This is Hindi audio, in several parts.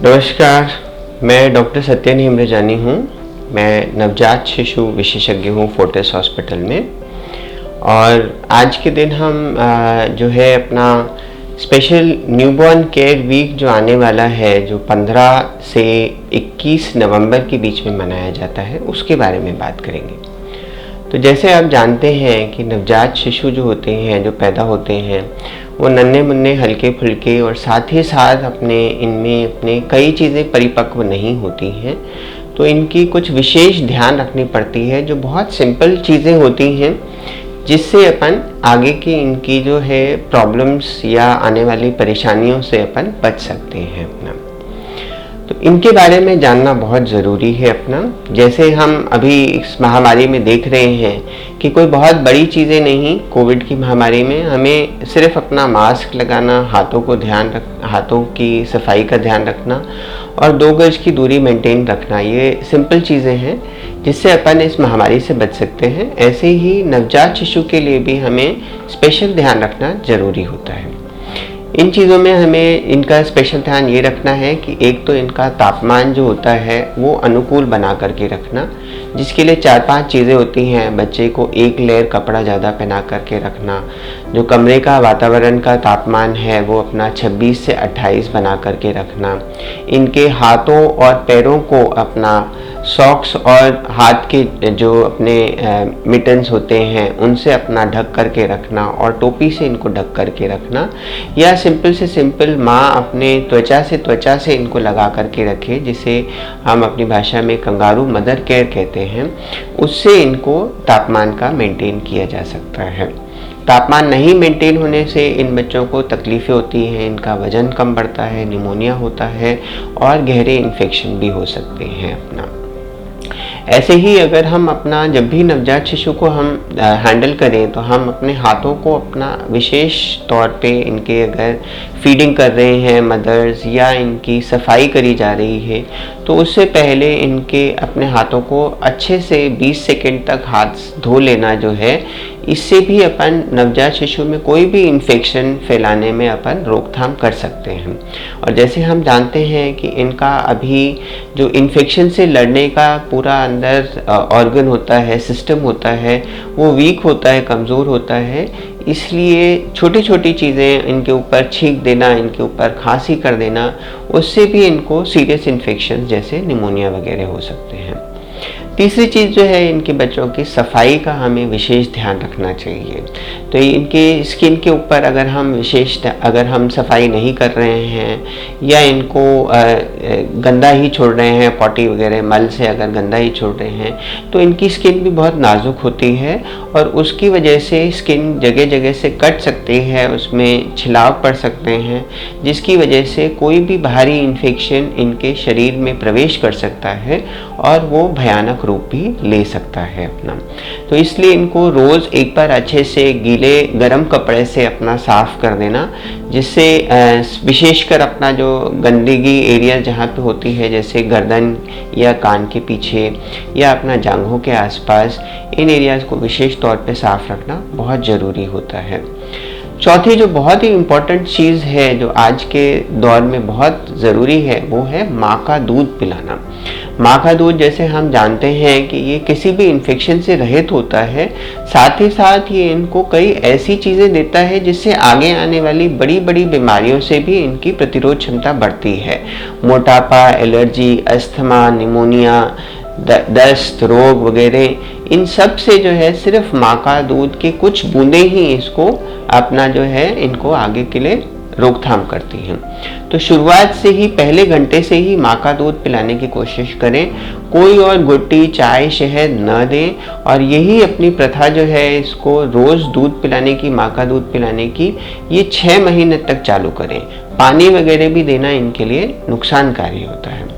नमस्कार, मैं डॉक्टर सत्यन हेमरजानी हूँ। मैं नवजात शिशु विशेषज्ञ हूँ फोर्टिस हॉस्पिटल में। और आज के दिन हम जो है अपना स्पेशल न्यूबॉर्न केयर वीक जो आने वाला है, जो 15 से 21 नवंबर के बीच में मनाया जाता है, उसके बारे में बात करेंगे। तो जैसे आप जानते हैं कि नवजात शिशु जो होते हैं, जो पैदा होते हैं, वो नन्हे मुन्ने हल्के फुल्के और साथ ही साथ इनमें कई चीज़ें परिपक्व नहीं होती हैं। तो इनकी कुछ विशेष ध्यान रखनी पड़ती है, जो बहुत सिंपल चीज़ें होती हैं, जिससे अपन आगे की इनकी जो है प्रॉब्लम्स या आने वाली परेशानियों से अपन बच सकते हैं अपना। तो इनके बारे में जानना बहुत ज़रूरी है अपना। जैसे हम अभी इस महामारी में देख रहे हैं कि कोई बहुत बड़ी चीज़ें नहीं, कोविड की महामारी में हमें सिर्फ अपना मास्क लगाना, हाथों की सफाई का ध्यान रखना और 2 गज की दूरी मेंटेन रखना, ये सिंपल चीज़ें हैं जिससे अपन इस महामारी से बच सकते हैं। ऐसे ही नवजात शिशु के लिए भी हमें स्पेशल ध्यान रखना ज़रूरी होता है। इन चीज़ों में हमें इनका स्पेशल ध्यान ये रखना है कि एक तो इनका तापमान जो होता है वो अनुकूल बना करके रखना, जिसके लिए 4-5 चीज़ें होती हैं। बच्चे को एक लेयर कपड़ा ज़्यादा पहना करके रखना, जो कमरे का वातावरण का तापमान है वो अपना 26 से 28 बना करके रखना, इनके हाथों और पैरों को अपना सॉक्स और हाथ के जो अपने मिटन्स होते हैं उनसे अपना ढक करके रखना और टोपी से इनको ढक करके रखना, या सिंपल से सिंपल माँ अपने त्वचा से इनको लगा करके रखे, जिसे हम अपनी भाषा में कंगारू मदर केयर कहते हैं। उससे इनको तापमान का मेंटेन किया जा सकता है। तापमान नहीं मेंटेन होने से इन बच्चों को तकलीफ़ें होती हैं, इनका वज़न कम बढ़ता है, निमोनिया होता है और गहरे इन्फेक्शन भी हो सकते हैं अपना। ऐसे ही अगर हम अपना जब भी नवजात शिशु को हम हैंडल करें, तो हम अपने हाथों को अपना विशेष तौर पे इनके अगर फीडिंग कर रहे हैं मदर्स या इनकी सफाई करी जा रही है, तो उससे पहले इनके अपने हाथों को अच्छे से 20 सेकंड तक हाथ धो लेना जो है, इससे भी अपन नवजात शिशु में कोई भी इन्फेक्शन फैलाने में अपन रोकथाम कर सकते हैं। और जैसे हम जानते हैं कि इनका अभी जो इन्फेक्शन से लड़ने का पूरा अंदर ऑर्गन होता है, सिस्टम होता है, वो वीक होता है, कमज़ोर होता है। इसलिए छोटी छोटी चीज़ें इनके ऊपर छींक देना, इनके ऊपर खांसी कर देना, उससे भी इनको सीरियस इन्फेक्शन जैसे निमोनिया वगैरह हो सकते हैं। तीसरी चीज़ जो है, इनके बच्चों की सफाई का हमें विशेष ध्यान रखना चाहिए। तो इनके स्किन के ऊपर अगर हम सफाई नहीं कर रहे हैं या इनको गंदा ही छोड़ रहे हैं, पॉटी वगैरह मल से अगर गंदा ही छोड़ रहे हैं, तो इनकी स्किन भी बहुत नाजुक होती है और उसकी वजह से स्किन जगह जगह से कट सकती है, उसमें छिलाव पड़ सकते हैं, जिसकी वजह से कोई भी बाहरी इन्फेक्शन इनके शरीर में प्रवेश कर सकता है और वो भयानक रूप भी ले सकता है अपना। तो इसलिए इनको रोज़ एक बार अच्छे से गीले गर्म कपड़े से अपना साफ़ कर देना, जिससे विशेषकर अपना जो गंदगी एरिया जहाँ पे होती है, जैसे गर्दन या कान के पीछे या अपना जांघों के आसपास, इन एरियाज़ को विशेष तौर पे साफ़ रखना बहुत ज़रूरी होता है। चौथी जो बहुत ही इम्पोर्टेंट चीज़ है, जो आज के दौर में बहुत ज़रूरी है, वो है माँ का दूध पिलाना। माँ का दूध जैसे हम जानते हैं कि ये किसी भी इन्फेक्शन से रहित होता है, साथ ही साथ ये इनको कई ऐसी चीज़ें देता है जिससे आगे आने वाली बड़ी बड़ी बीमारियों से भी इनकी प्रतिरोध क्षमता बढ़ती है। मोटापा, एलर्जी, अस्थमा, निमोनिया, दस्त रोग वगैरह, इन सब से जो है सिर्फ माँ का दूध की कुछ बूंदें ही इसको अपना जो है इनको आगे के लिए रोकथाम करती हैं। तो शुरुआत से ही पहले घंटे से ही माँ का दूध पिलाने की कोशिश करें, कोई और गुट्टी, चाय, शहद न दें। और यही अपनी प्रथा जो है, इसको रोज़ दूध पिलाने की, माँ का दूध पिलाने की, ये 6 महीने तक चालू करें। पानी वगैरह भी देना इनके लिए नुकसानकारी होता है।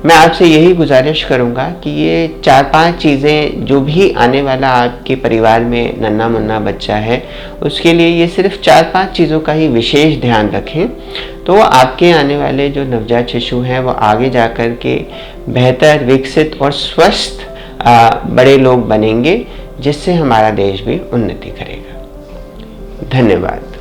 मैं आपसे यही गुजारिश करूंगा कि ये 4-5 चीज़ें, जो भी आने वाला आपके परिवार में नन्हा मुन्ना बच्चा है, उसके लिए ये सिर्फ 4-5 चीज़ों का ही विशेष ध्यान रखें, तो आपके आने वाले जो नवजात शिशु हैं वो आगे जा कर के बेहतर, विकसित और स्वस्थ बड़े लोग बनेंगे, जिससे हमारा देश भी उन्नति करेगा। धन्यवाद।